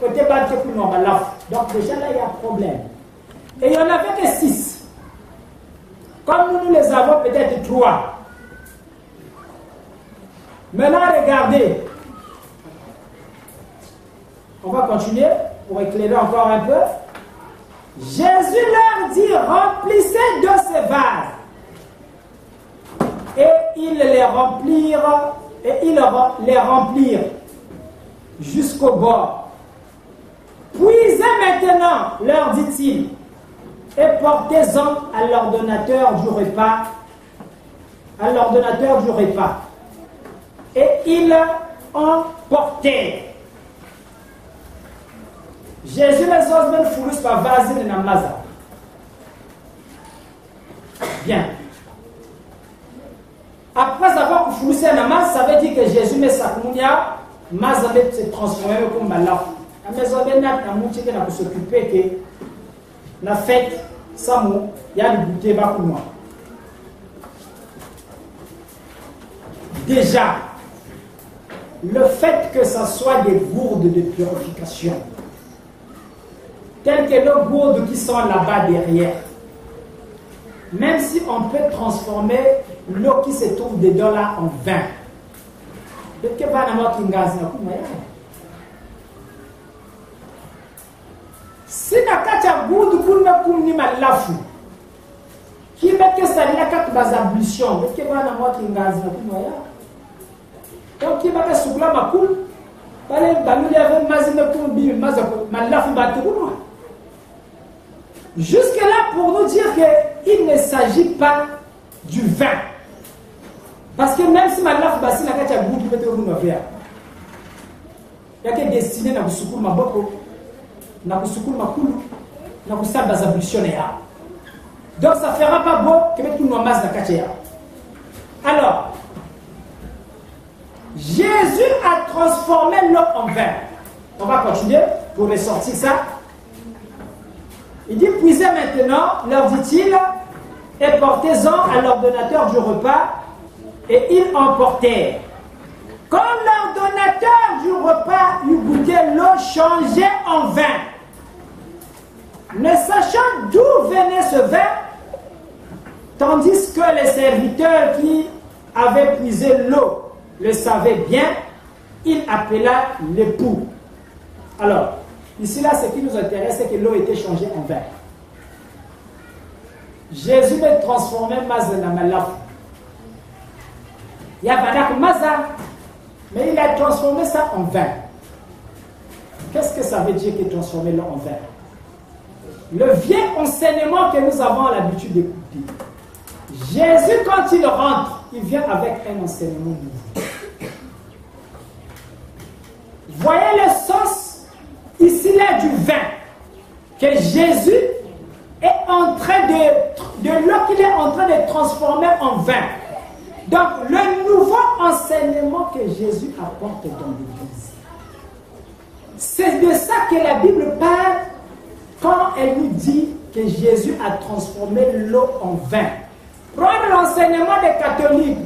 côté Banque pour normal. Donc déjà là, il y a un problème. Et il n'y en avait que 6. Comme nous les avons peut-être 3. Maintenant, regardez. On va continuer pour éclairer encore un peu. Jésus leur dit, remplissez de ces vases. Et ils les remplirent, jusqu'au bord. Puisez maintenant, leur dit-il, et portez-en à l'ordonnateur du repas. Et ils en portèrent. Jésus les osmen fourus par vaser de namaza. Bien. Après avoir fourus un namaz, ça veut dire que Jésus met sa kounia, mazabet se transformer comme malaf. La maison de Nat n'a mouché que n'a s'occuper que la fête, ça mou, il y a le goûter bas pour moi. Déjà, le fait que ça soit des gourdes de purification, telles que les gourdes qui sont là-bas derrière, même si on peut transformer l'eau qui se trouve dedans là en vin, si na kati ya gourde kuna kumni malafu qui met que ça n'a qu'à base ablution parce que bana moi qui ngazi na kuma ya donc qui va que soukla makul pale baluli avec mazime kumbi mazako malafu batu kuna. Jusque là pour nous dire que il ne s'agit pas du vin, parce que même si malafu basi na kati ya gourde peut être kuna vert il y a que destiné na kusukuru maboko na kusukuru makulu na kusaba za ablution ya. Donc ça ne fera pas beau que mettre tout le monde dans Katia. Alors, Jésus a transformé l'eau en vin. On va continuer pour ressortir ça. Il dit, puisez maintenant, leur dit-il, et portez-en à l'ordonnateur du repas, et ils emportèrent. Quand l'ordonnateur du repas eut goûté l'eau changée en vin, ne sachant d'où venait ce vin, tandis que les serviteurs qui avaient puisé l'eau le savaient bien, il appela l'époux. Alors, ici là, ce qui nous intéresse, c'est que l'eau était changée en vin. Jésus veut transformer Maza dans Malaf. Il y a Badak Maza, mais il a transformé ça en vin. Qu'est-ce que ça veut dire qu'il transformer l'eau en vin? Le vieux enseignement que nous avons l'habitude d'écouter. Jésus, quand il rentre, il vient avec un enseignement nouveau. Voyez le sens ici là du vin que Jésus est en train de l'eau qu'il est en train de transformer en vin. Donc le nouveau enseignement que Jésus apporte dans l'Église, c'est de ça que la Bible parle quand elle nous dit que Jésus a transformé l'eau en vin. Prendre l'enseignement des catholiques,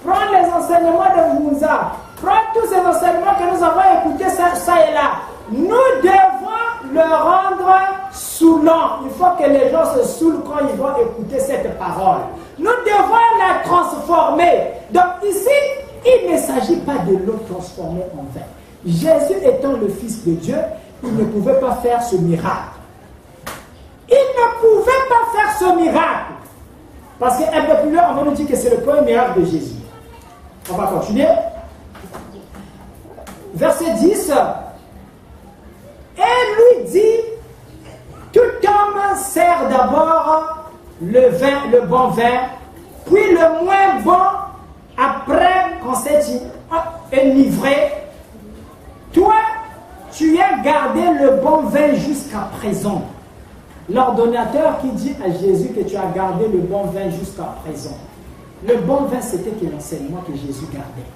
prendre les enseignements de Mouza, prendre tous ces enseignements que nous avons écoutés ça et là. Nous devons le rendre saoulant. Il faut que les gens se saoulent quand ils vont écouter cette parole. Nous devons la transformer. Donc ici, il ne s'agit pas de l'eau transformée en vin. Jésus étant le Fils de Dieu, il ne pouvait pas faire ce miracle. Il ne pouvait pas faire ce miracle. Parce qu'un peu plus loin, on va nous dire que c'est le premier miracle de Jésus. On va continuer. Verset 10. Et lui dit, tout homme sert d'abord le vin, le bon vin, puis le moins bon après qu'on s'est enivré. Toi, tu as gardé le bon vin jusqu'à présent. L'ordonnateur qui dit à Jésus que tu as gardé le bon vin jusqu'à présent. Le bon vin, c'était l'enseignement que Jésus gardait.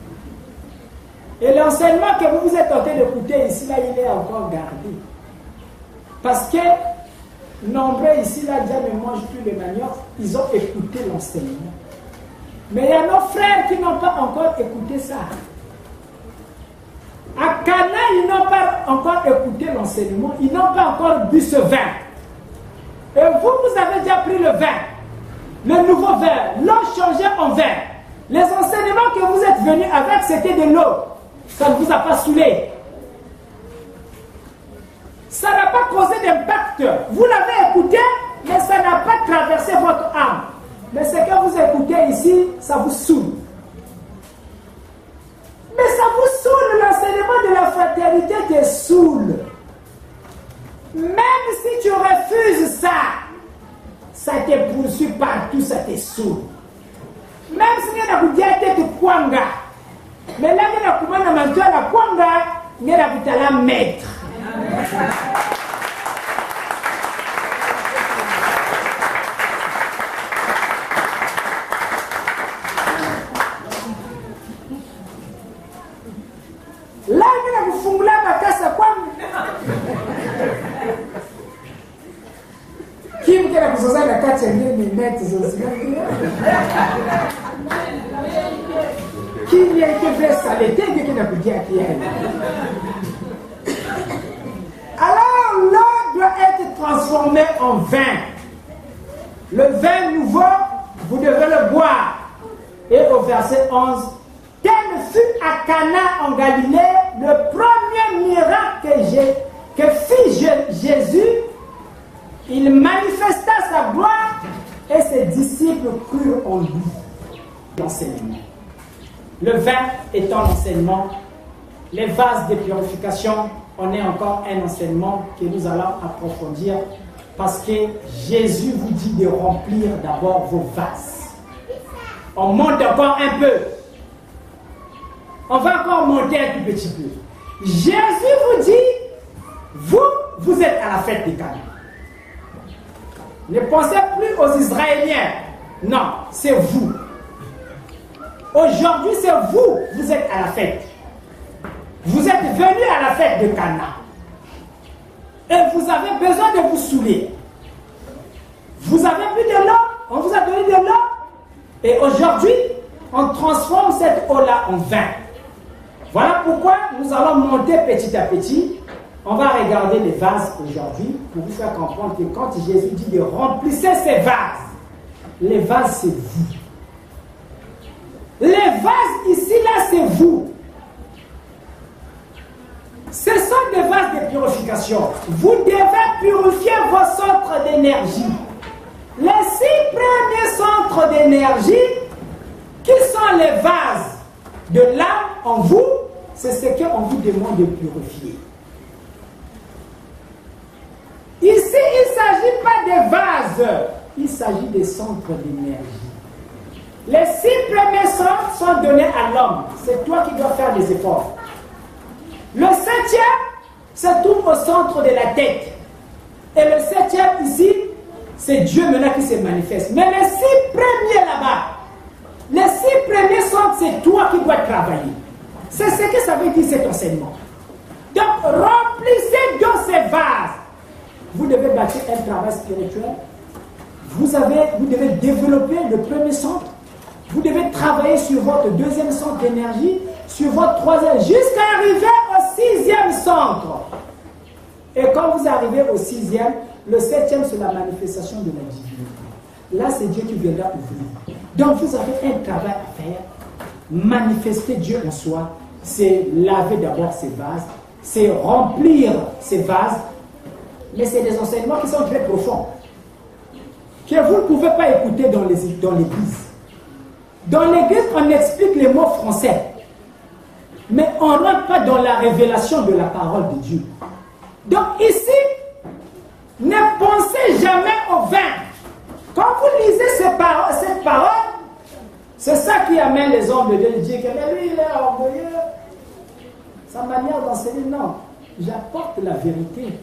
Et l'enseignement que vous êtes en train d'écouter ici, là, il est encore gardé. Parce que nombreux ici, là, déjà ne mangent plus de manioc, ils ont écouté l'enseignement. Mais il y a nos frères qui n'ont pas encore écouté ça. À Cana, ils n'ont pas encore écouté l'enseignement, ils n'ont pas encore bu ce vin. Et vous, vous avez déjà pris le vin, le nouveau vin, l'eau changée en vin. Les enseignements que vous êtes venus avec, c'était de l'eau. Ça ne vous a pas saoulé. Ça n'a pas causé d'impact. Vous l'avez écouté, mais ça n'a pas traversé votre âme. Mais ce que vous écoutez ici, ça vous saoule. Mais ça vous saoule, l'enseignement de la fraternité te saoule. Même si tu refuses ça, ça te poursuit partout, ça te saoule. Même si tu as dit que tu kwanga, mais là, tu as dit que tu as kwanga, tu as dit maître. Là, tu as fungula makasa kwanga. Kim kena kuzoza na kati ya nini net zozi. Kim ya ike saleté que kena kudia kiani. Alors l'eau doit être transformée en vin. Le vin nouveau, vous devez le boire. Et au verset 11, tel fut à Cana en Galilée le premier miracle que fit Jésus. Il manifesta sa gloire et ses disciples crurent en lui. L'enseignement. Le vin étant l'enseignement, les vases de purification, on est encore un enseignement que nous allons approfondir parce que Jésus vous dit de remplir d'abord vos vases. On monte encore un peu. On va encore monter un tout petit peu. Jésus vous dit, vous êtes à la fête des Cana. Ne pensez plus aux Israéliens. Non, c'est vous. Aujourd'hui, c'est vous. Vous êtes à la fête. Vous êtes venus à la fête de Cana. Et vous avez besoin de vous saouler. Vous avez bu de l'eau. On vous a donné de l'eau. Et aujourd'hui, on transforme cette eau-là en vin. Voilà pourquoi nous allons monter petit à petit. On va regarder les vases aujourd'hui pour vous faire comprendre que quand Jésus dit de remplissez ces vases, les vases c'est vous. Les vases ici là c'est vous. Ce sont des vases de purification. Vous devez purifier vos centres d'énergie. Les 6 premiers centres d'énergie qui sont les vases de l'âme en vous, c'est ce qu'on vous demande de purifier. Ici, il ne s'agit pas des vases, il s'agit des centres d'énergie. Les 6 premiers centres sont donnés à l'homme. C'est toi qui dois faire des efforts. Le 7e se trouve au centre de la tête. Et le 7e ici, c'est Dieu maintenant qui se manifeste. Mais les 6 premiers là-bas, les 6 premiers centres, c'est toi qui dois travailler. C'est ce que ça veut dire cet enseignement. Donc, remplissez dans ces vases. Vous devez bâtir un travail spirituel. Vous devez développer le premier centre. Vous devez travailler sur votre deuxième centre d'énergie, sur votre troisième, jusqu'à arriver au 6e centre. Et quand vous arrivez au 6e, le 7e, c'est la manifestation de la divinité. Là, c'est Dieu qui viendra ouvrir. Donc, vous avez un travail à faire. Manifester Dieu en soi, c'est laver d'abord ces vases, c'est remplir ces vases. Mais c'est des enseignements qui sont très profonds, que vous ne pouvez pas écouter dans l'église. Dans l'église, on explique les mots français, mais on ne rentre pas dans la révélation de la parole de Dieu. Donc ici, ne pensez jamais au vin. Quand vous lisez cette parole, c'est ça qui amène les hommes de Dieu à dire que lui, il est orgueilleux. Sa manière d'enseigner, non. J'apporte la vérité.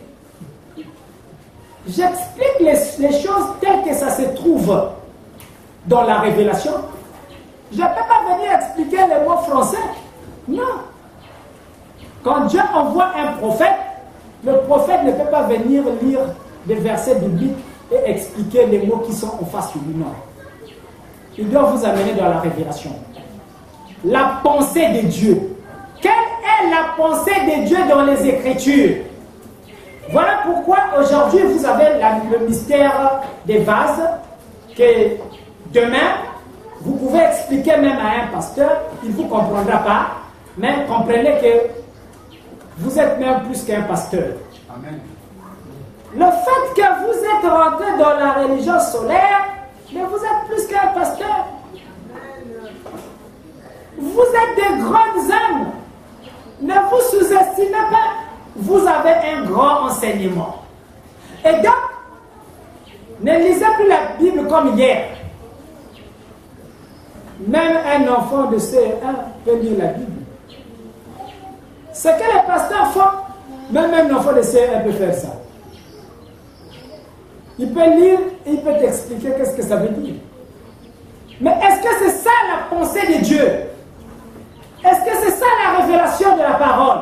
J'explique les choses telles que ça se trouve dans la révélation. Je ne peux pas venir expliquer les mots français. Non. Quand Dieu envoie un prophète, le prophète ne peut pas venir lire des versets bibliques et expliquer les mots qui sont en face de lui. Non. Il doit vous amener dans la révélation. La pensée de Dieu. Quelle est est la pensée de Dieu dans les Écritures. Voilà pourquoi aujourd'hui vous avez le mystère des vases que demain vous pouvez expliquer même à un pasteur, il ne vous comprendra pas, mais comprenez que vous êtes même plus qu'un pasteur. Amen. Le fait que vous êtes rentré dans la religion solaire, mais vous êtes plus qu'un pasteur. Vous êtes des grandes âmes. Ne vous sous-estimez pas. Vous avez un grand enseignement. Et donc, ne lisez plus la Bible comme hier. Même un enfant de CE1 peut lire la Bible. Ce que les pasteurs font, même un enfant de CE1 peut faire ça. Il peut lire et il peut t'expliquer qu'est-ce que ça veut dire. Mais est-ce que c'est ça la pensée de Dieu? Est-ce que c'est ça la révélation de la parole?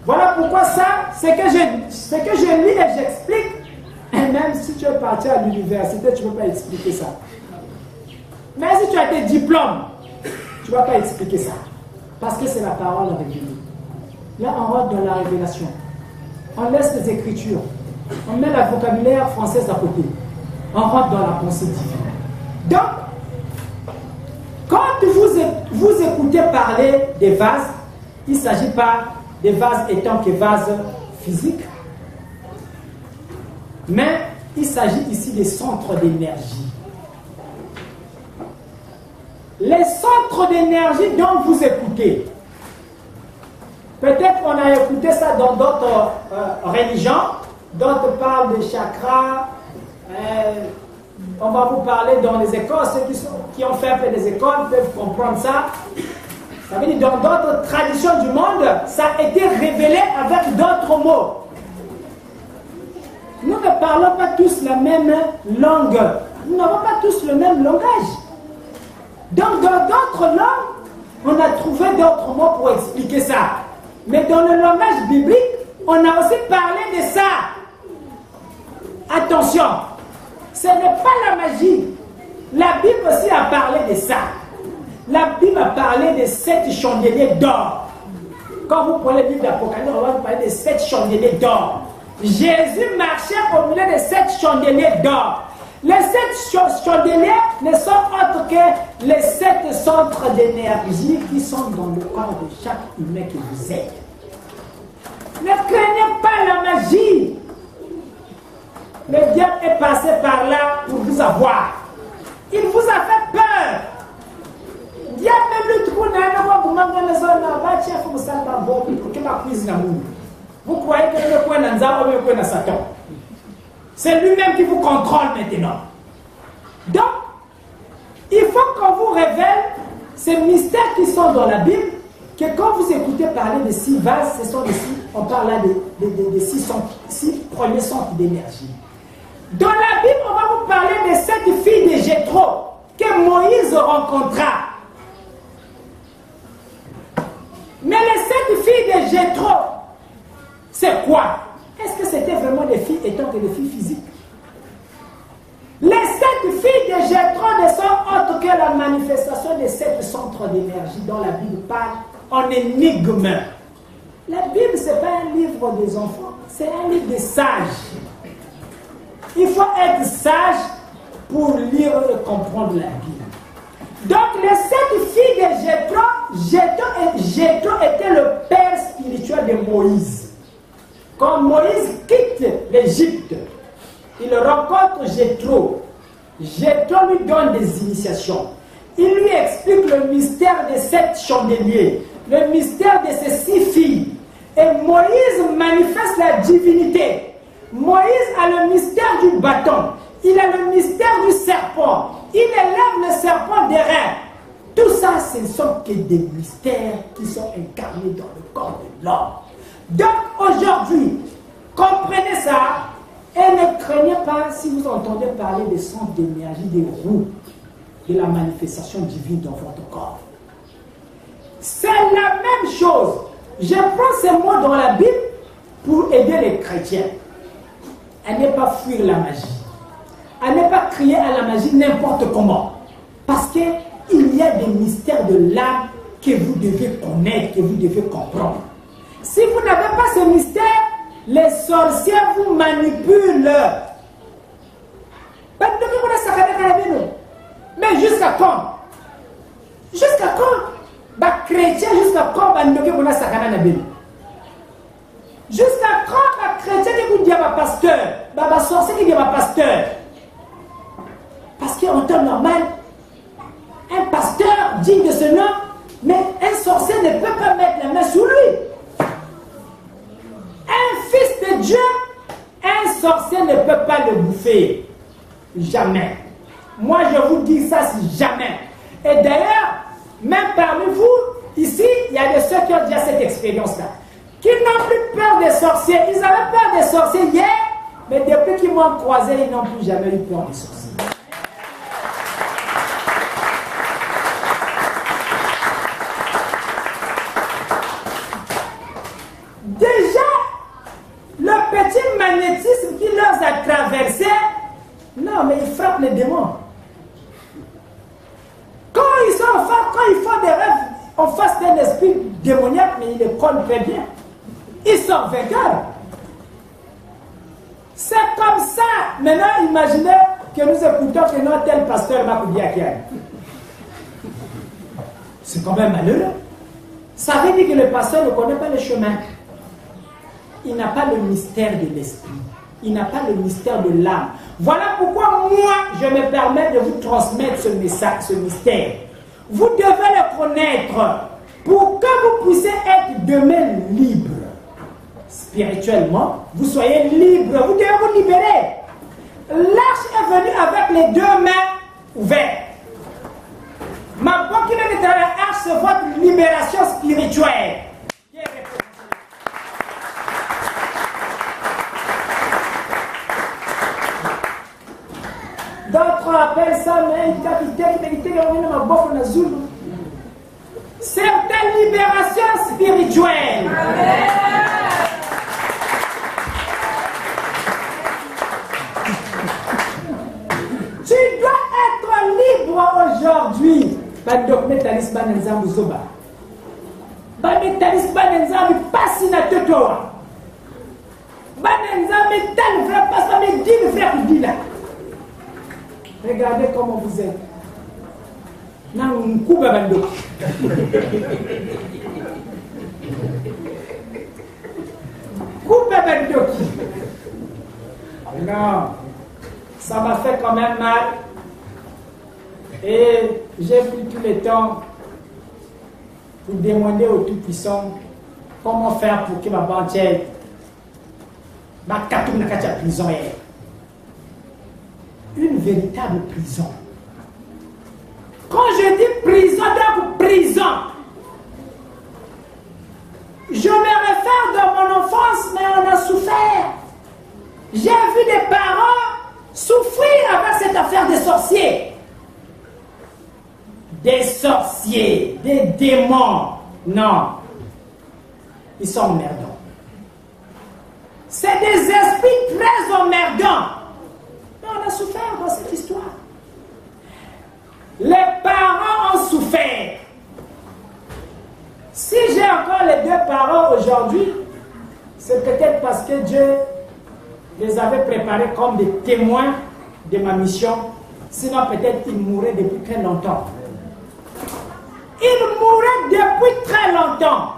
Voilà pourquoi ça, c'est que je lis et j'explique. Et même si tu es parti à l'université, tu ne peux pas expliquer ça. Mais si tu as tes diplômes, tu ne vas pas expliquer ça. Parce que c'est la parole révélée. Là, on rentre dans la révélation. On laisse les Écritures. On met le vocabulaire français à côté. On rentre dans la pensée divine. Donc, quand vous écoutez parler des vases, il ne s'agit pas des vases étant que vases physiques, mais il s'agit ici des centres d'énergie. Les centres d'énergie dont vous écoutez, peut-être qu'on a écouté ça dans d'autres religions, d'autres parlent des chakras, on va vous parler dans les écoles, ceux qui ont fait un peu des écoles peuvent comprendre ça. Ça veut dire dans d'autres traditions du monde, ça a été révélé avec d'autres mots. Nous ne parlons pas tous la même langue. Nous n'avons pas tous le même langage. Donc dans d'autres langues, on a trouvé d'autres mots pour expliquer ça. Mais dans le langage biblique, on a aussi parlé de ça. Attention, ce n'est pas la magie. La Bible aussi a parlé de ça. La Bible a parlé de 7 chandeliers d'or. Quand vous prenez le livre d'Apocalypse, on va vous parler de 7 chandeliers d'or. Jésus marchait au milieu de 7 chandeliers d'or. Les 7 chandeliers ne sont autres que les 7 centres d'énergie qui sont dans le corps de chaque humain que vous êtes. Ne craignez pas la magie. Le diable est passé par là pour vous avoir. Il vous a fait peur. Vous croyez que le point d'Anza ou le point de Satan. C'est lui-même qui vous contrôle maintenant. Donc, il faut qu'on vous révèle ces mystères qui sont dans la Bible, que quand vous écoutez parler de 6 vases, ce sont on parle là des 6 premiers centres d'énergie. Dans la Bible, on va vous parler de 7 filles de Jéthro que Moïse rencontra. Mais les 7 filles de Jéthro, c'est quoi? Est-ce que c'était vraiment des filles étant que des filles physiques? Les 7 filles de Jéthro ne sont autres que la manifestation des 7 centres d'énergie dont la Bible parle en énigme. La Bible, ce n'est pas un livre des enfants, c'est un livre des sages. Il faut être sage pour lire et comprendre la Bible. Donc les 7 filles de Jéthro était le père spirituel de Moïse. Quand Moïse quitte l'Égypte, il rencontre Jéthro. Jéthro lui donne des initiations. Il lui explique le mystère des 7 chandeliers, le mystère de ces 6 filles. Et Moïse manifeste la divinité. Moïse a le mystère du bâton. Il a le mystère du serpent. Il élève le serpent des reins. Tout ça, ce ne sont que des mystères qui sont incarnés dans le corps de l'homme. Donc aujourd'hui, comprenez ça et ne craignez pas si vous entendez parler des centres d'énergie, des roues, de la manifestation divine dans votre corps. C'est la même chose. Je prends ces mots dans la Bible pour aider les chrétiens à ne pas fuir la magie, à ne pas crier à la magie n'importe comment. Parce qu'il y a des mystères de l'âme que vous devez connaître, que vous devez comprendre. Si vous n'avez pas ce mystère, les sorciers vous manipulent. Mais jusqu'à quand? Jusqu'à quand? Chrétien, jusqu'à quand? Jusqu'à quand chrétien qui vous dit pasteur? Sorcier qui dit pasteur? Parce qu'en temps normal, un pasteur digne de ce nom, mais un sorcier ne peut pas mettre la main sur lui. Un fils de Dieu, un sorcier ne peut pas le bouffer. Jamais. Moi, je vous dis ça, c'est jamais. Et d'ailleurs, même parmi vous, ici, il y a de ceux qui ont déjà cette expérience-là, qui n'ont plus peur des sorciers. Ils avaient peur des sorciers hier, mais depuis qu'ils m'ont croisé, ils n'ont plus jamais eu peur des sorciers. Déjà, le petit magnétisme qui leur a traversé, non, mais ils frappent les démons. Quand ils sont en face, quand ils font des rêves en face d'un esprit démoniaque, mais ils les collent très bien. Ils sont vainqueurs. C'est comme ça. Maintenant, imaginez que nous écoutons que notre tel pasteur Makoubiakian. C'est quand même malheureux. Ça veut dire que le pasteur ne connaît pas le chemin. Il n'a pas le mystère de l'esprit. Il n'a pas le mystère de l'âme. Voilà pourquoi moi, je me permets de vous transmettre ce message, ce mystère. Vous devez le connaître pour que vous puissiez être demain libre. Spirituellement, vous soyez libre. Vous devez vous libérer. L'arche est venue avec les deux mains ouvertes. Ma bonne qui vient de l'arche, c'est votre libération spirituelle. D'autres appellent ça, mais c'est ta libération spirituelle. Amen. Tu dois être libre aujourd'hui. Regardez comment vous êtes. Non, ça m'a fait quand même mal. Et j'ai pris tout le temps pour demander au Tout-Puissant comment faire pour que ma banquière ma prison est une véritable prison. Quand je dis prison, donc prison, je me réfère dans mon enfance, mais on a souffert. J'ai vu des parents souffrir avec cette affaire des sorciers. Des sorciers, des démons. Non. Ils sont emmerdants. C'est des esprits très emmerdants. Mais on a souffert dans cette histoire. Les parents ont souffert. Si j'ai encore les deux parents aujourd'hui, c'est peut-être parce que Dieu les avait préparés comme des témoins de ma mission. Sinon, peut-être qu'ils mouraient depuis très longtemps. Ils mouraient depuis très longtemps.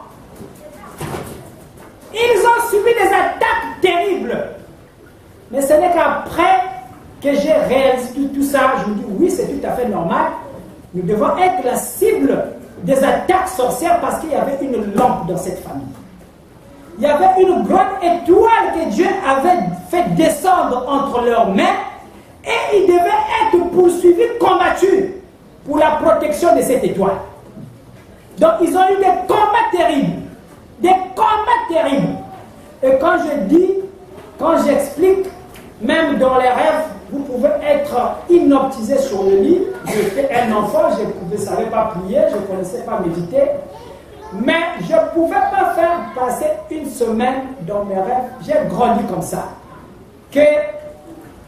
Ils ont subi des attaques terribles. Mais ce n'est qu'après que j'ai réalisé tout ça, je me dis oui, c'est tout à fait normal. Nous devons être la cible des attaques sorcières parce qu'il y avait une lampe dans cette famille. Il y avait une grande étoile que Dieu avait fait descendre entre leurs mains et ils devaient être poursuivis, combattus pour la protection de cette étoile. Donc ils ont eu des combats terribles. Des combats terribles. Et quand je dis, quand j'explique, même dans les rêves, vous pouvez être hypnotisé sur le lit. J'étais un enfant, je ne savais pas prier, je ne connaissais pas méditer. Mais je ne pouvais pas faire passer une semaine dans mes rêves. J'ai grandi comme ça. Que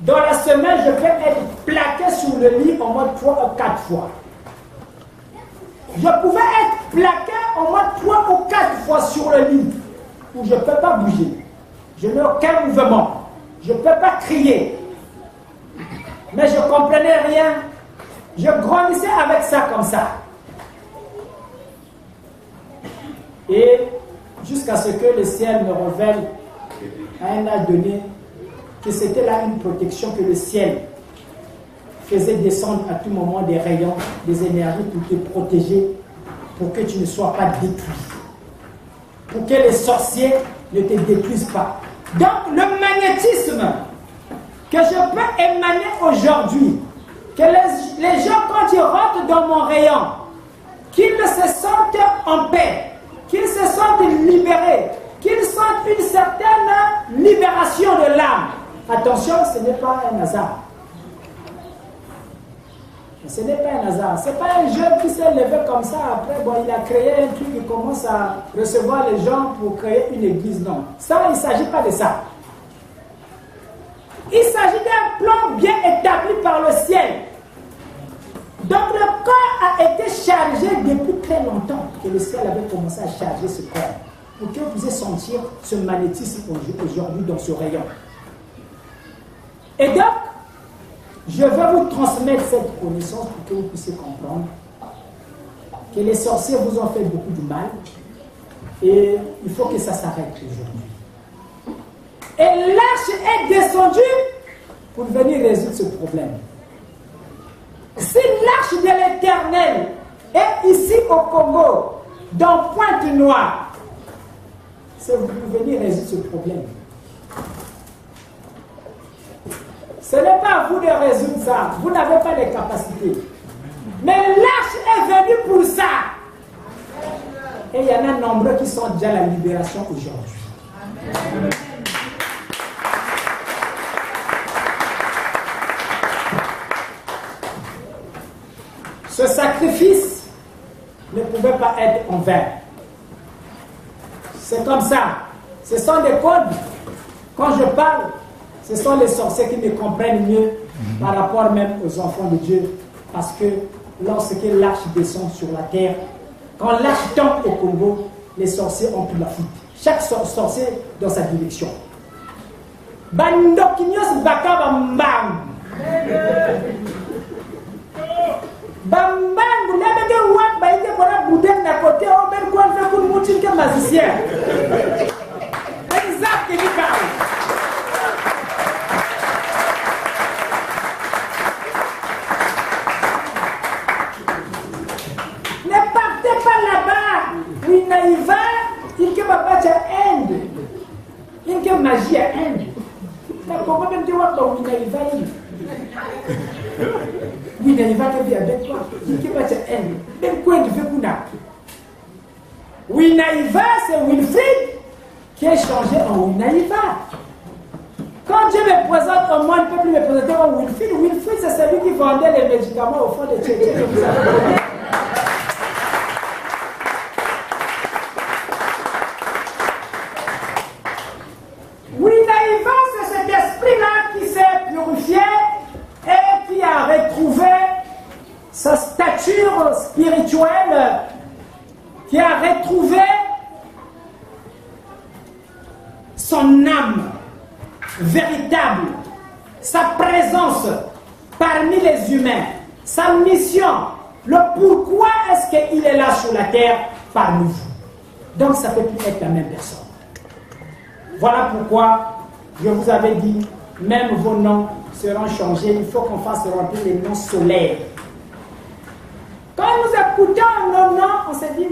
dans la semaine, je vais être plaqué sur le lit au moins 3 ou 4 fois. je pouvais être plaqué au moins 3 ou 4 fois sur le lit, où je ne peux pas bouger. Je n'ai aucun mouvement. Je ne peux pas crier. Mais je ne comprenais rien. Je grandissais avec ça comme ça. Et jusqu'à ce que le ciel me révèle à un âge donné que c'était là une protection que le ciel faisait descendre à tout moment des rayons, des énergies pour te protéger, pour que tu ne sois pas détruit. Pour que les sorciers ne te détruisent pas. Donc le magnétisme que je peux émaner aujourd'hui, que les gens quand ils rentrent dans mon rayon, qu'ils se sentent en paix, qu'ils se sentent libérés, qu'ils sentent une certaine libération de l'âme. Attention, ce n'est pas un hasard. Ce n'est pas un hasard. Ce n'est pas un jeune qui s'est levé comme ça. Après, bon, il a créé un truc, il commence à recevoir les gens pour créer une église. Non. Ça, il ne s'agit pas de ça. Il s'agit d'un plan bien établi par le ciel. Donc le corps a été chargé depuis très longtemps que le ciel avait commencé à charger ce corps. Pour que vous puissiez sentir ce magnétisme aujourd'hui dans ce rayon. Et donc, je vais vous transmettre cette connaissance pour que vous puissiez comprendre que les sorciers vous ont fait beaucoup de mal et il faut que ça s'arrête aujourd'hui. Et l'arche est descendue pour venir résoudre ce problème. Si l'arche de l'Éternel est ici au Congo, dans Pointe-Noire, c'est vous pour venir résoudre ce problème. Ce n'est pas à vous de résoudre ça. Vous n'avez pas les capacités. Mais l'arche est venue pour ça. Et il y en a nombreux qui sont déjà à la libération aujourd'hui. Ce sacrifice ne pouvait pas être en vain. C'est comme ça. Ce sont des codes. Quand je parle, ce sont les sorciers qui me comprennent mieux par rapport même aux enfants de Dieu. Parce que lorsque l'arche descend sur la terre, quand l'arche tombe au Congo, les sorciers ont pris la fuite. Chaque sorcier dans sa direction. Bandokinyos bakaba mbam. Bambang, vous n'avez pas ouat baïté pour la bouteille d'un côté, on met quoi faire pour moutir que magicien. Exact, il dit parle. Ne partez pas là-bas. Oui, naïva, il que va pas à Inde. Il que magie à Inde. Pourquoi même tu vois pas oui, naïva? Oui, naïva que vient avec toi. Il que va à Inde. Même quoi tu fais pour n'a. Oui, naïva, c'est Wilfrid qui est changé en oui, naïva. Quand Dieu me présente en moi, il ne peut plus me présenter en Wilfrid. Wilfrid, c'est celui qui vendait les médicaments au fond de Tchétché. Sa stature spirituelle, qui a retrouvé son âme véritable, sa présence parmi les humains, sa mission, le pourquoi est-ce qu'il est là sur la terre parmi vous. Donc ça ne peut plus être la même personne. Voilà pourquoi je vous avais dit, même vos noms seront changés, il faut qu'on fasse remplir les noms solaires. Quand nous écoutons nos noms, on se dit,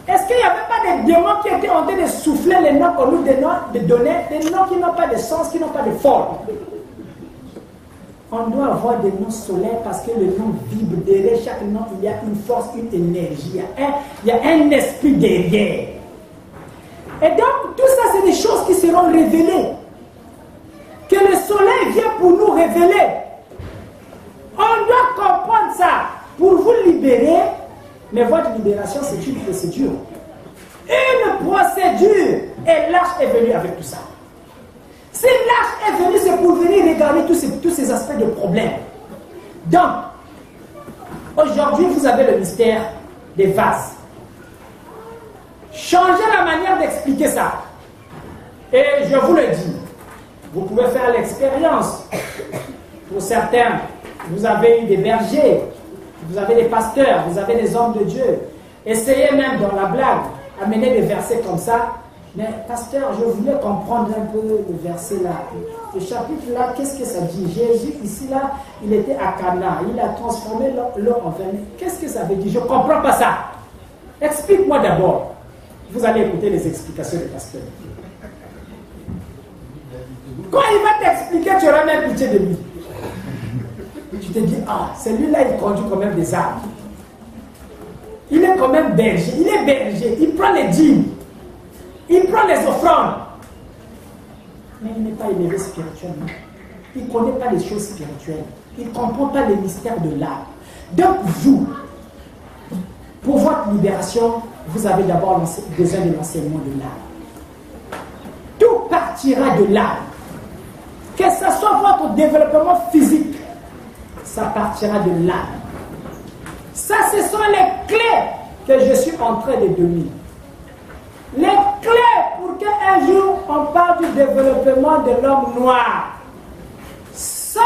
est-ce qu'il n'y avait pas des démons qui étaient en train de souffler les noms qu'on nous donnait, des noms qui n'ont pas de sens, qui n'ont pas de forme? On doit avoir des noms solaires parce que le nom vibre. Derrière chaque nom, il y a une force, une énergie, il y a un esprit derrière. Et donc, tout ça, c'est des choses qui seront révélées. Que le soleil vient pour nous révéler. On doit comprendre ça pour vous libérer, mais votre libération, c'est une procédure. Une procédure. Et l'arche est venue avec tout ça. Si l'arche est venue, c'est pour venir regarder tous ces aspects de problème. Donc, aujourd'hui, vous avez le mystère des vases. Changez la manière d'expliquer ça. Et je vous le dis, vous pouvez faire l'expérience. Pour certains, vous avez eu des bergers, vous avez des pasteurs, vous avez des hommes de Dieu. Essayez même dans la blague, amener des versets comme ça. Mais pasteur, je voulais comprendre un peu le verset là. Le chapitre là, qu'est-ce que ça dit? Jésus ici là, il était à Cana, il a transformé l'eau en vin. Qu'est-ce que ça veut dire? Je ne comprends pas ça. Explique-moi d'abord. Vous allez écouter les explications du pasteur. Quand il va t'expliquer, tu auras même pitié de lui. Tu te dis, ah, celui-là, il conduit quand même des arbres. Il est quand même berger. Il est berger. Il prend les dîmes. Il prend les offrandes. Mais il n'est pas élevé spirituellement. Il ne connaît pas les choses spirituelles. Il ne comprend pas les mystères de l'âme. Donc vous, pour votre libération, vous avez d'abord besoin de l'enseignement de l'âme. Tout partira de l'âme. Que ce soit votre développement physique, ça partira de l'âme. Ça, ce sont les clés que je suis en train de donner. Les clés pour qu'un jour on parle du développement de l'homme noir. Sans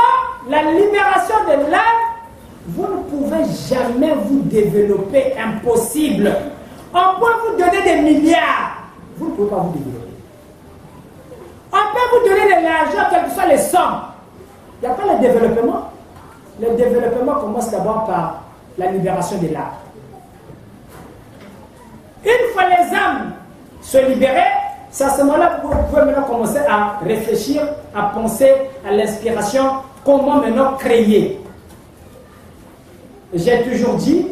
la libération de l'âme, vous ne pouvez jamais vous développer. Impossible. On peut vous donner des milliards. Vous ne pouvez pas vous développer. On peut vous donner de l'argent, quelles que soient les sommes. Il n'y a pas le développement. Le développement commence d'abord par la libération de l'âme. Une fois les âmes se libérer, c'est à ce moment-là que vous pouvez maintenant commencer à réfléchir, à penser à l'inspiration, comment maintenant créer. J'ai toujours dit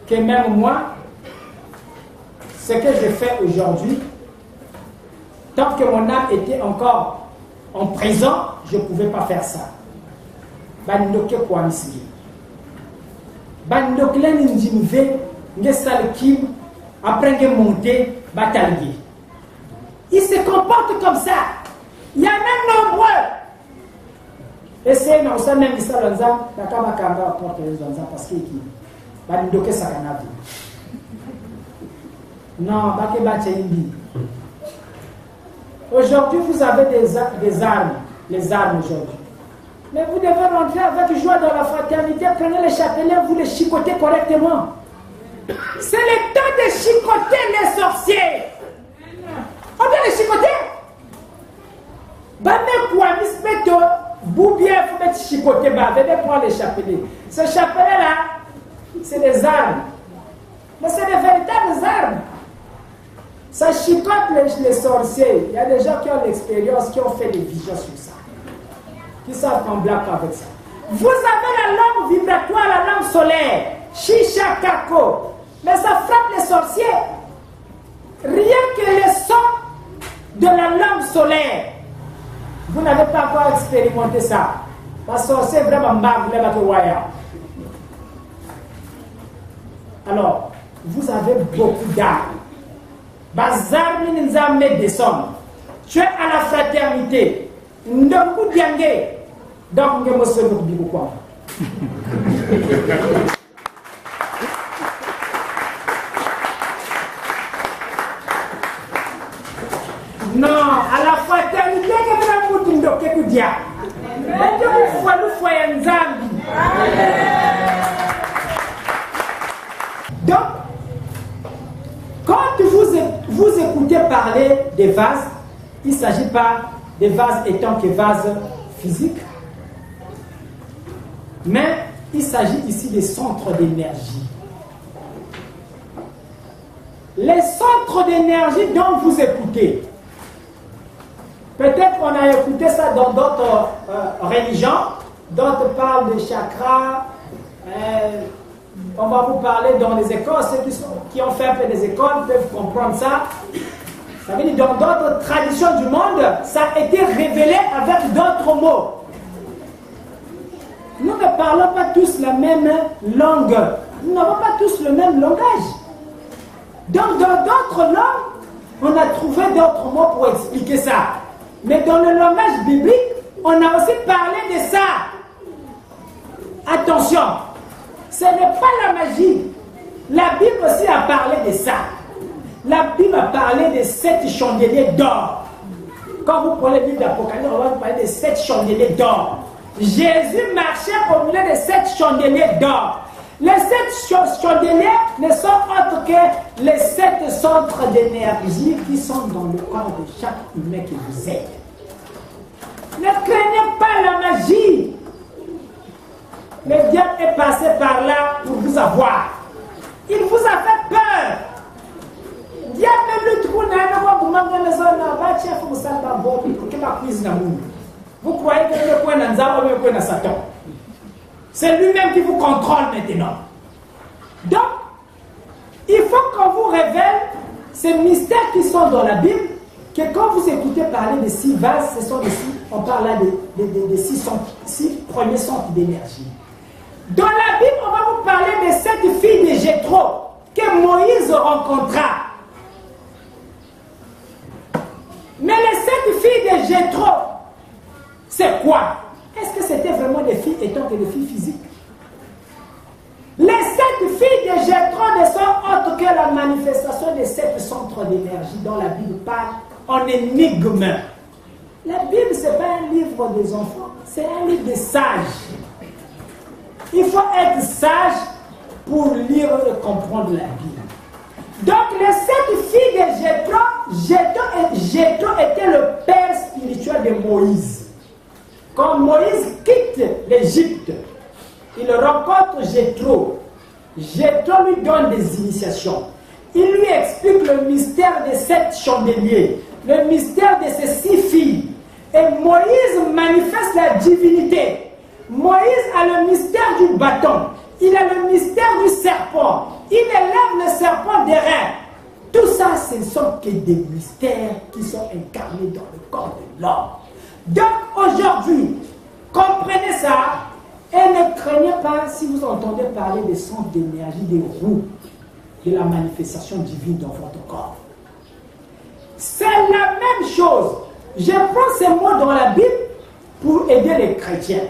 que même moi, ce que je fais aujourd'hui, tant que mon âme était encore en prison, je ne pouvais pas faire ça. Bandoke kwa misigi. Bandoke là n'injimve, n'gesal kim, après de monter, batailler. Il se comporte comme ça. Il y en a nombreux. Et c'est dans ça même ça l'anza, d'accord, bakanga porte les anza parce que qui, bandoke sakanavi. Non, baké bachendi. Aujourd'hui, vous avez des armes, les armes aujourd'hui. Mais vous devez rentrer avec joie dans la fraternité, prenez les chapelets, vous les chicotez correctement. C'est le temps de chicoter les sorciers. On doit les chicoter. Boubien, il faut mettre chicoter, venez prendre les chapelets. Ce chapelet-là, c'est des armes. Mais c'est des véritables armes. Ça chicote les sorciers. Il y a des gens qui ont l'expérience, qui ont fait des visions sur ça. Qui savent en blague avec ça. Vous avez la lampe vibratoire, la lampe solaire. Chicha kako. Mais ça frappe les sorciers. Rien que le son de la lampe solaire. Vous n'avez pas encore expérimenté ça. La sorcière est vraiment mal, vous l'avez voyant. Alors, vous avez beaucoup d'armes. Bazar minzame descend. Tu es à la fraternité. Ndoku diangé. Donc, nous sommes au quoi. Non, à la fraternité, que vous avez ndoké kudia. Mais vous fois nous foyez nzambi. Donc, quand vous écoutez parler des vases, il ne s'agit pas des vases étant que vases physiques, mais il s'agit ici des centres d'énergie. Les centres d'énergie dont vous écoutez, peut-être qu'on a écouté ça dans d'autres religions, d'autres parlent de chakras, on va vous parler dans les écoles, ceux qui ont fait un peu des écoles peuvent comprendre ça. Ça veut dire dans d'autres traditions du monde, ça a été révélé avec d'autres mots. Nous ne parlons pas tous la même langue. Nous n'avons pas tous le même langage. Donc dans d'autres langues, on a trouvé d'autres mots pour expliquer ça. Mais dans le langage biblique, on a aussi parlé de ça. Attention, ce n'est pas la magie. La Bible aussi a parlé de ça. La Bible a parlé de 7 chandeliers d'or. Quand vous prenez le livre d'Apocalypse, on va vous parler de 7 chandeliers d'or. Jésus marchait au milieu de 7 chandeliers d'or. Les 7 chandeliers ne sont autres que les 7 centres d'énergie qui sont dans le corps de chaque humain que vous êtes. Ne craignez pas la magie. Le diable est passé par là pour vous avoir. Il vous a fait peur. Vous croyez que le point d'Anzaba ou le point de Satan. C'est lui-même qui vous contrôle maintenant. Donc, il faut qu'on vous révèle ces mystères qui sont dans la Bible, que quand vous écoutez parler de 6 vases, ce sont on parle là de 6 premiers centres d'énergie. Dans la Bible, on va vous parler de 7 filles de Jéthro que Moïse rencontra. Mais les 7 filles de Jéthro, c'est quoi? Est-ce que c'était vraiment des filles étant que des filles physiques? Les 7 filles de Jéthro ne sont autres que la manifestation des 7 centres d'énergie dont la Bible parle en énigme. La Bible, ce n'est pas un livre des enfants, c'est un livre des sages. Il faut être sage pour lire et comprendre la Bible. Donc les 7 filles de Jéthro était le père spirituel de Moïse. Quand Moïse quitte l'Égypte, il rencontre Jéthro. Jéthro lui donne des initiations. Il lui explique le mystère des 7 chandeliers, le mystère de ces 6 filles. Et Moïse manifeste la divinité. Moïse a le mystère du bâton. Il a le mystère du serpent. Il élève le serpent des reins. Tout ça, ce ne sont que des mystères qui sont incarnés dans le corps de l'homme. Donc aujourd'hui, comprenez ça et ne craignez pas si vous entendez parler des centres d'énergie, des roues, de la manifestation divine dans votre corps. C'est la même chose. Je prends ces mots dans la Bible pour aider les chrétiens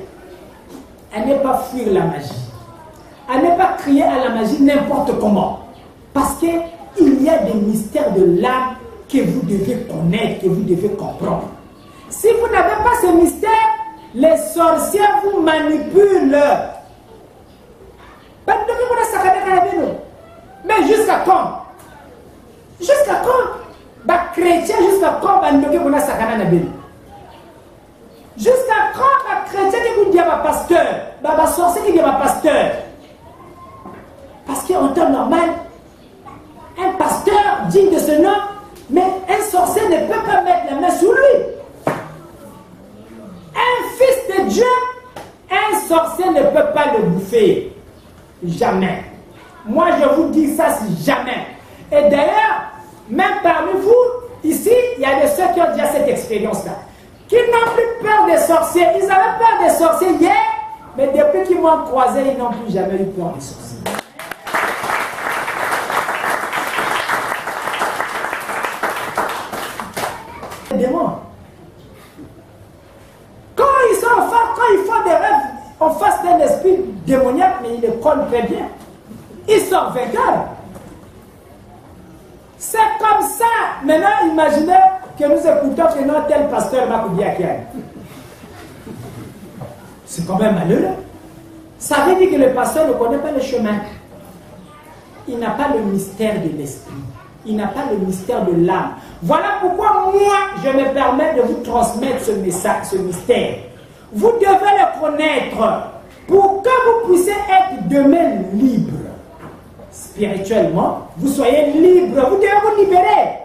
à ne pas fuir la magie, à ne pas crier à la magie n'importe comment. Parce qu'il y a des mystères de l'âme que vous devez connaître, que vous devez comprendre. Si vous n'avez pas ces mystères, les sorciers vous manipulent. Mais jusqu'à quand? Jusqu'à quand? Chrétien, jusqu'à quand? Jusqu'à quand chrétien qui vous dit pasteur, sorcier qui dit pasteur? Parce qu'en temps normal, un pasteur digne de ce nom, mais un sorcier ne peut pas mettre la main sur lui. Un fils de Dieu, un sorcier ne peut pas le bouffer. Jamais. Moi, je vous dis ça, c'est jamais. Et d'ailleurs, même parmi vous, ici, il y a de ceux qui ont déjà cette expérience-là, qui n'ont plus peur des sorciers. Ils avaient peur des sorciers hier, mais depuis qu'ils m'ont croisé, ils n'ont plus jamais eu peur des sorciers. Démons. Quand ils sont enfants, quand ils font des rêves en face d'un esprit démoniaque, mais ils le collent très bien. Ils sont vainqueurs. C'est comme ça. Maintenant, imaginez que nous écoutons que non, tel pasteur m'a dit à qui. C'est quand même malheureux. Ça veut dire que le pasteur ne connaît pas le chemin. Il n'a pas le mystère de l'esprit. Il n'a pas le mystère de l'âme. Voilà pourquoi moi, je me permets de vous transmettre ce message, ce mystère. Vous devez le connaître pour que vous puissiez être demain libre. Spirituellement, vous soyez libre. Vous devez vous libérer.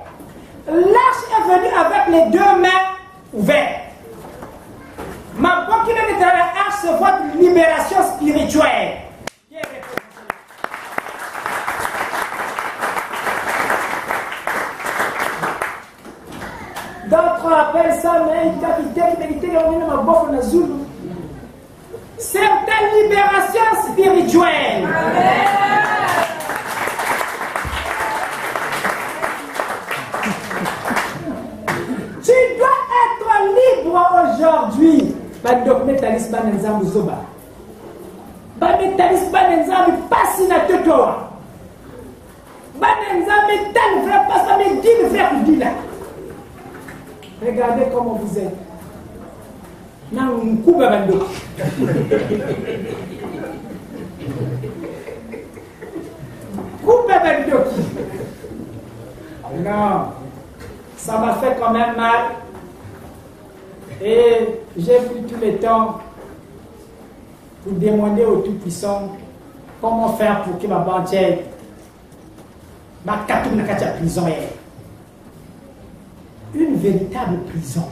L'arche est venue avec les 2 mains ouvertes. Ma bonne qui est dans l'arche, c'est votre libération spirituelle. D'autres appellent ça, mais c'est une libération spirituelle. Tu dois être libre aujourd'hui. Banenza passine toi. Banenza me tan frère pas ça me dit le frère dit là. Regardez comment vous êtes. Non, coupe bando. Coupe bando. Non, ça m'a fait quand même mal. Et j'ai pris tout le temps pour demander au Tout-Puissant comment faire pour que ma banquière ma prison est une véritable prison.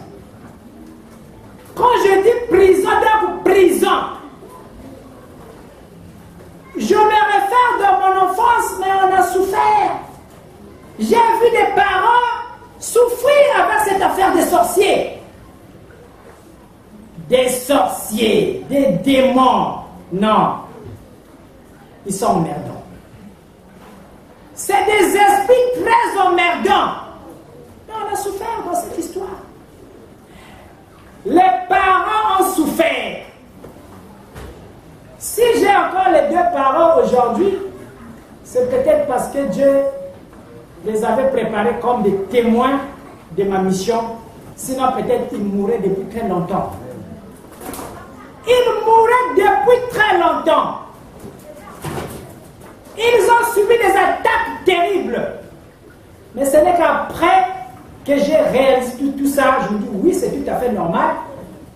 Quand je dis prison, donc prison, je me réfère dans mon enfance, mais on a souffert. J'ai vu des parents souffrir avec cette affaire des sorciers. Des sorciers, des démons. Non. Ils sont emmerdants. C'est des esprits très emmerdants. Mais on a souffert dans cette histoire. Les parents ont souffert. Si j'ai encore les deux parents aujourd'hui, c'est peut-être parce que Dieu les avait préparés comme des témoins de ma mission. Sinon, peut-être qu'ils mouraient depuis très longtemps. Ils mouraient depuis très longtemps. Ils ont subi des attaques terribles. Mais ce n'est qu'après que j'ai réalisé tout ça, je me dis oui, c'est tout à fait normal.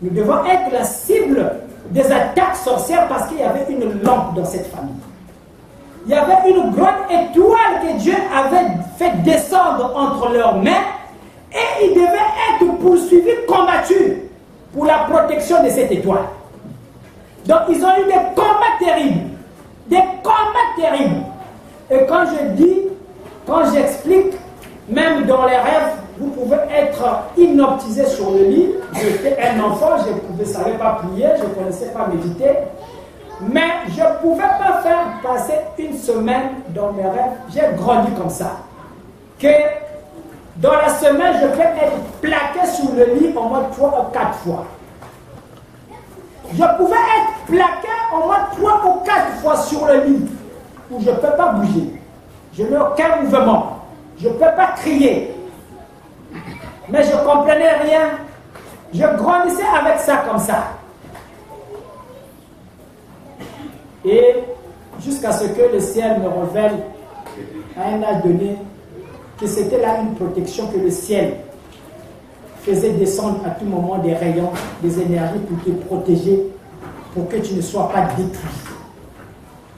Nous devons être la cible des attaques sorcières parce qu'il y avait une lampe dans cette famille. Il y avait une grande étoile que Dieu avait fait descendre entre leurs mains et ils devaient être poursuivis, combattus pour la protection de cette étoile. Donc ils ont eu des combats terribles. Des combats terribles. Et quand je dis, quand j'explique, même dans les rêves, vous pouvez être inoptisé sur le lit. J'étais un enfant, je ne savais pas prier, je ne connaissais pas méditer. Mais je ne pouvais pas faire passer une semaine dans mes rêves. J'ai grandi comme ça. Que dans la semaine, je peux être plaqué sur le lit au moins 3 ou 4 fois. Je pouvais être plaqué au moins 3 ou 4 fois sur le lit où je ne peux pas bouger. Je n'ai aucun mouvement. Je ne peux pas crier. Mais je ne comprenais rien. Je grandissais avec ça comme ça. Et jusqu'à ce que le ciel me révèle à un âge donné que c'était là une protection que le ciel faisait descendre à tout moment des rayons, des énergies pour te protéger, pour que tu ne sois pas détruit.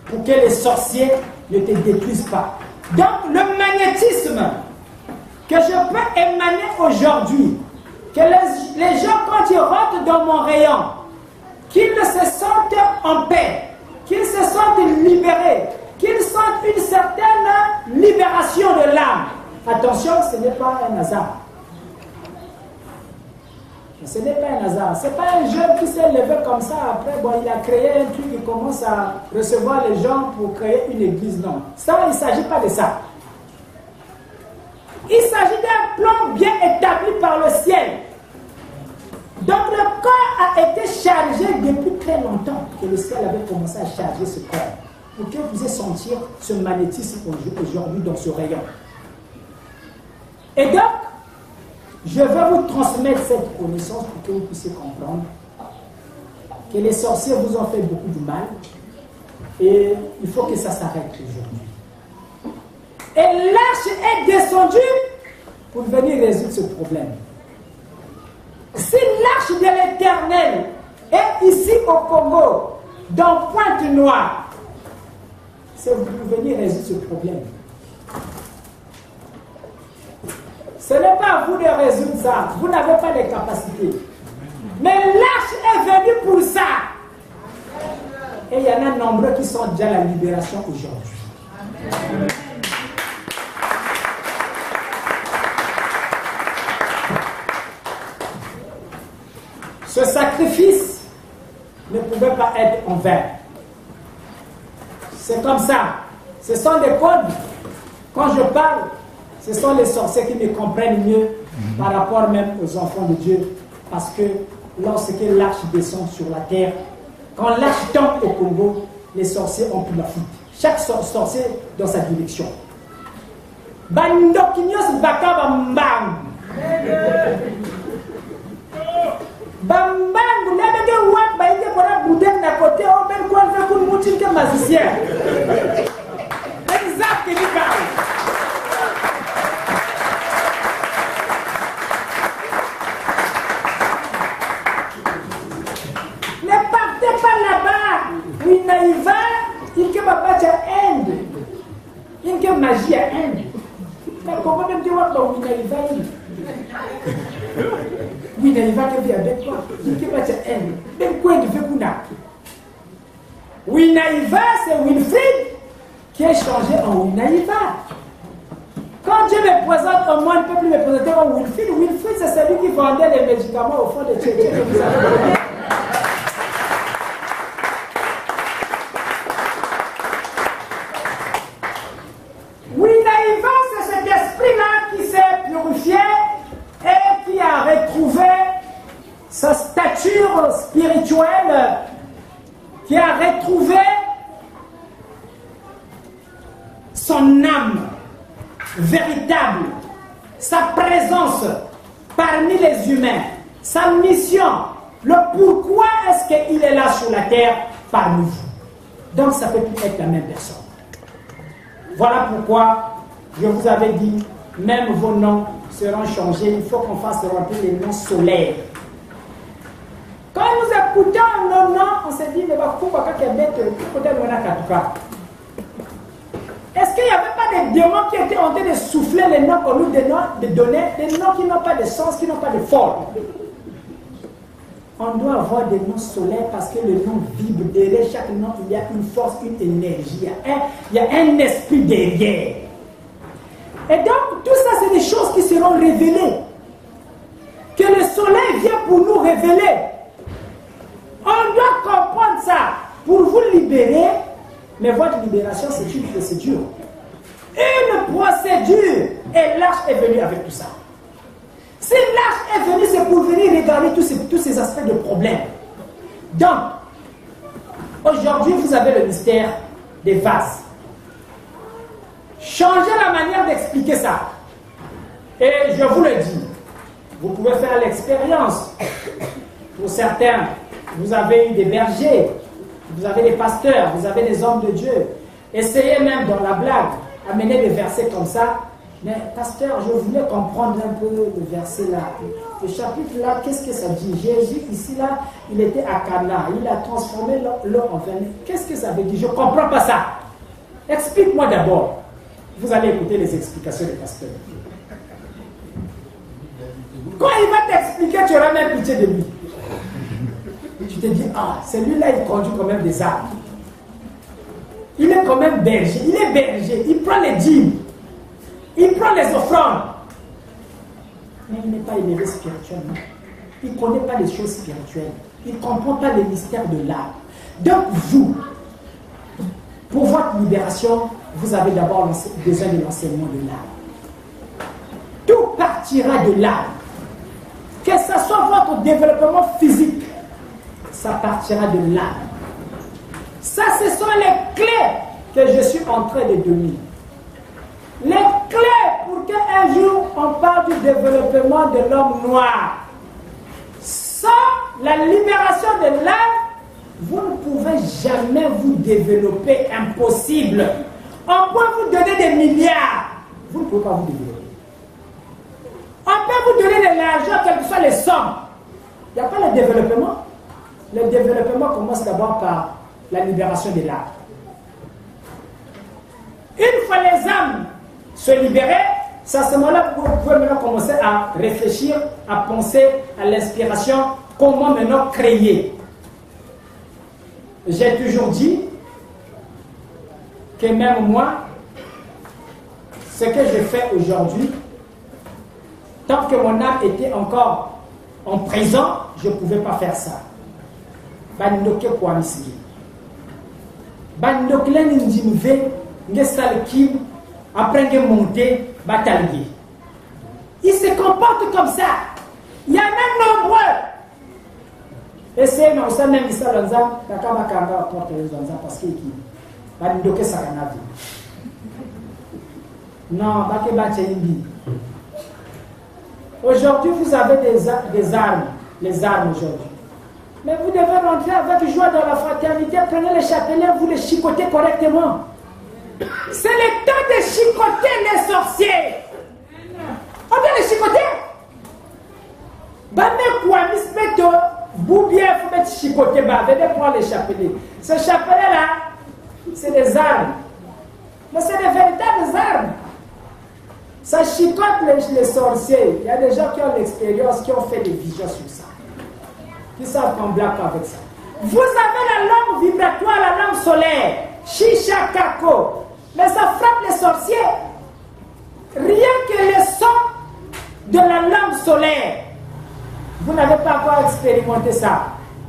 Pour que les sorciers ne te détruisent pas. Donc le magnétisme que je peux émaner aujourd'hui, que les gens quand ils rentrent dans mon rayon, qu'ils se sentent en paix, qu'ils se sentent libérés, qu'ils sentent une certaine libération de l'âme. Attention, ce n'est pas un hasard. Ce n'est pas un hasard. Ce n'est pas un jeune qui s'est levé comme ça. Après, bon, il a créé un truc, il commence à recevoir les gens pour créer une église. Non. Ça, il ne s'agit pas de ça. Il s'agit d'un plan bien établi par le ciel. Donc le corps a été chargé depuis très longtemps que le ciel avait commencé à charger ce corps. Pour que vous puissiez sentir ce magnétisme aujourd'hui dans ce rayon. Et donc, je vais vous transmettre cette connaissance pour que vous puissiez comprendre que les sorciers vous ont fait beaucoup de mal et il faut que ça s'arrête aujourd'hui. Et l'arche est descendue pour venir résoudre ce problème. Si l'arche de l'Éternel est ici au Congo, dans Pointe-Noire, c'est pour venir résoudre ce problème. Ce n'est pas à vous de résoudre ça. Vous n'avez pas les capacités. Mais l'arche est venue pour ça. Et il y en a nombreux qui sont déjà à la libération aujourd'hui. Amen. Ce sacrifice ne pouvait pas être en vain. C'est comme ça. Ce sont des codes. Quand je parle, ce sont les sorciers qui me comprennent mieux par rapport même aux enfants de Dieu. Parce que lorsque l'arche descend sur la terre, quand l'arche tombe au Congo, les sorciers ont pris la fuite. Chaque sorcier dans sa direction. Bandokinyos bakaba mbang. Bambangu n'avait wat baïté pour la boudin d'à côté, on même quoi faire pour moutir que magicien. Exact, il parle. Ne partez pas là-bas. Oui, naïva, il que va battre à Inde. Il que magie à Inde. Mais comment même dire what oui, naïva, oui, naïva, que vient avec toi. Il que battre à Inde. Même quoi il veut qu'on a. Oui, naïva, c'est Wilfrid qui est changé en Winaïva. Quand Dieu me présente en moi, il ne peut plus me présenter en Wilfrid. Wilfrid, c'est celui qui vendait les médicaments au fond de Tchétché. Winaïva, c'est cet esprit-là qui s'est purifié et qui a retrouvé sa stature spirituelle, qui a retrouvé son âme véritable, sa présence parmi les humains, sa mission, le pourquoi est-ce qu'il est là sur la terre parmi vous. Donc ça peut plus être la même personne. Voilà pourquoi je vous avais dit, même vos noms seront changés, il faut qu'on fasse rentrer les noms solaires. Quand nous écoutons nos noms, on se dit, mais pourquoi est-ce qu'il n'y avait pas des démons qui étaient en train de souffler les noms qu'on nous donnait, des noms qui n'ont pas de sens, qui n'ont pas de forme? On doit avoir des noms solaires parce que le nom vibre. Derrière chaque nom, il y a une force, une énergie. Il y a un esprit derrière. Et donc, tout ça, c'est des choses qui seront révélées. Que le soleil vient pour nous révéler. On doit comprendre ça pour vous libérer. Mais votre libération, c'est une procédure. Une procédure. Et l'arche est venue avec tout ça. Si l'arche est venue, c'est pour venir regarder tous ces aspects de problème. Donc, aujourd'hui, vous avez le mystère des vases. Changez la manière d'expliquer ça. Et je vous le dis, vous pouvez faire l'expérience. Pour certains, vous avez eu des bergers. Vous avez des pasteurs, vous avez des hommes de Dieu. Essayez même dans la blague, amener des versets comme ça. Mais pasteur, je voulais comprendre un peu le verset là. Le chapitre là, qu'est-ce que ça dit? Jésus ici là, il était à Cana, il a transformé l'eau en vin. Qu'est-ce que ça veut dire? Je ne comprends pas ça. Explique-moi d'abord. Vous allez écouter les explications des pasteurs. Quand il va t'expliquer, tu auras même pitié de lui. Tu te dis, ah, celui-là, il conduit quand même des armes. Il est quand même berger. Il est berger. Il prend les dîmes. Il prend les offrandes. Mais il n'est pas élevé spirituellement. Il ne connaît pas les choses spirituelles. Il ne comprend pas les mystères de l'âme. Donc vous, pour votre libération, vous avez d'abord besoin de l'enseignement de l'âme. Tout partira de l'âme. Que ce soit votre développement physique, ça partira de l'âme. Ça, ce sont les clés que je suis en train de donner. Les clés pour qu'un jour on parle du développement de l'homme noir. Sans la libération de l'âme, vous ne pouvez jamais vous développer. Impossible. On peut vous donner des milliards. Vous ne pouvez pas vous développer. On peut vous donner de l'argent, quelles que soient les sommes. Il n'y a pas le développement. Le développement commence d'abord par la libération de l'âme. Une fois les âmes se libérer, c'est à ce moment-là que vous pouvez maintenant commencer à réfléchir, à penser à l'inspiration, comment maintenant créer. J'ai toujours dit que même moi, ce que je fais aujourd'hui, tant que mon âme était encore en prison, je ne pouvais pas faire ça. Bandoke kwa misiki. Bandoke là n'indimve, n'esal kim, après que monter, batailler. Il se comporte comme ça. Il y en a nombreux. Essayez de faire même ça dans ça, parce qu'il va nous donner ça. Non, aujourd'hui, vous avez des armes, les armes aujourd'hui. Mais vous devez rentrer avec joie dans la fraternité, prenez les chapelets, vous les chicotez correctement. C'est le temps de chicoter les sorciers. On doit les chicoter. Vous bien, vous mettez chicoter, venez prendre les chapelets. Ces chapelets-là, c'est des armes. Mais c'est des véritables armes. Ça chicote les sorciers. Il y a des gens qui ont l'expérience, qui ont fait des visions sur ça. Qui savent qu'on blague avec ça. Vous avez la lampe vibratoire, la lampe solaire. Chicha kako. Mais ça frappe les sorciers. Rien que le son de la lampe solaire. Vous n'avez pas encore expérimenté ça.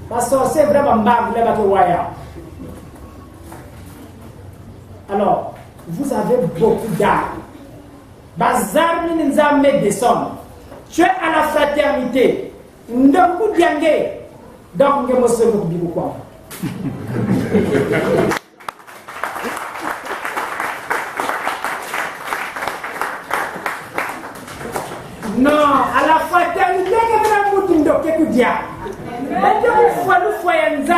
La sorcière est vraiment mal. Alors, vous avez beaucoup d'armes. Bazar minzame descend. Tu es à la fraternité. Ndoku diangé. Donc, nous sommes beaucoup. Non, à la fraternité, que vous avez dit que vous avez dit. Mais que vous avez dit.